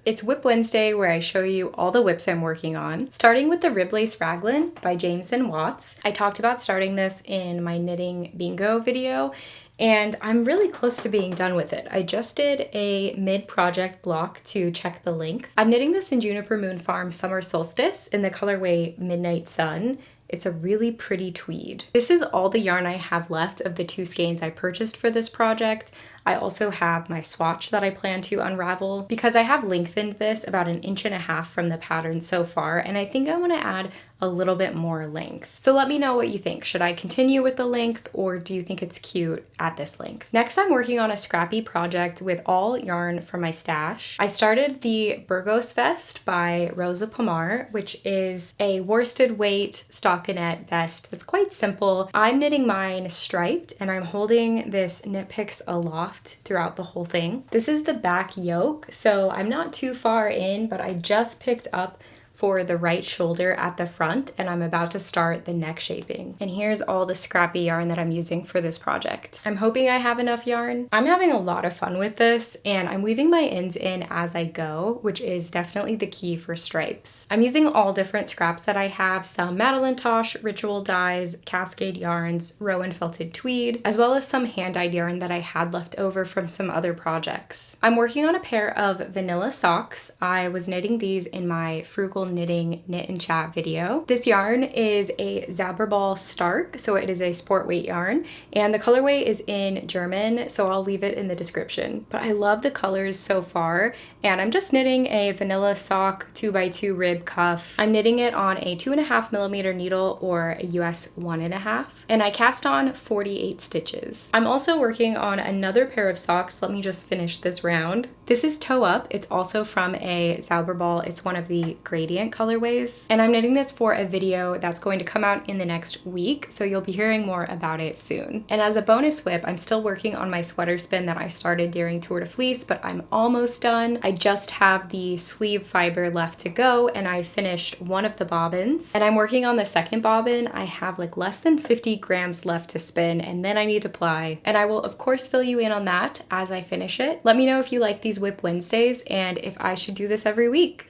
It's Whip Wednesday, where I show you all the whips I'm working on, starting with the Rib Lace Raglan by James & Watts. I talked about starting this in my knitting bingo video, and I'm really close to being done with it. I just did a mid-project block to check the length. I'm knitting this in Juniper Moon Farm Summer Solstice in the colorway Midnight Sun. It's a really pretty tweed. This is all the yarn I have left of the 2 skeins I purchased for this project. I also have my swatch that I plan to unravel because I have lengthened this about 1.5 inches from the pattern so far, and I think I want to add a little bit more length. So let me know what you think. Should I continue with the length, or do you think it's cute at this length? Next, I'm working on a scrappy project with all yarn from my stash. I started the Burgos Vest by Rosa Pomar, which is a worsted weight stockinette vest that's quite simple. I'm knitting mine striped, and I'm holding this Knit Picks aloft throughout the whole thing. This is the back yoke, so I'm not too far in, but I just picked up for the right shoulder at the front, and I'm about to start the neck shaping. And here's all the scrappy yarn that I'm using for this project. I'm hoping I have enough yarn. I'm having a lot of fun with this, and I'm weaving my ends in as I go, which is definitely the key for stripes. I'm using all different scraps that I have, some Madelinetosh, ritual dyes, cascade yarns, Rowan felted tweed, as well as some hand-dyed yarn that I had left over from some other projects. I'm working on a pair of vanilla socks. I was knitting these in my frugal knitting knit and chat video. This yarn is a Zauberball Starke, so it is a sport weight yarn, and the colorway is in German, so I'll leave it in the description. But I love the colors so far, and I'm just knitting a vanilla sock 2x2 rib cuff. I'm knitting it on a 2.5mm needle or a US 1.5, and I cast on 48 stitches. I'm also working on another pair of socks. Let me just finish this round. This is Toe Up. It's also from a Zauberball. It's one of the gradient colorways, and I'm knitting this for a video that's going to come out in the next week, so you'll be hearing more about it soon. And as a bonus whip, I'm still working on my sweater spin that I started during Tour de Fleece, but I'm almost done. I just have the sleeve fiber left to go, and I finished one of the bobbins, and I'm working on the second bobbin. I have like less than 50 grams left to spin, and then I need to ply, and I will of course fill you in on that as I finish it. Let me know if you like these Whip Wednesdays and if I should do this every week.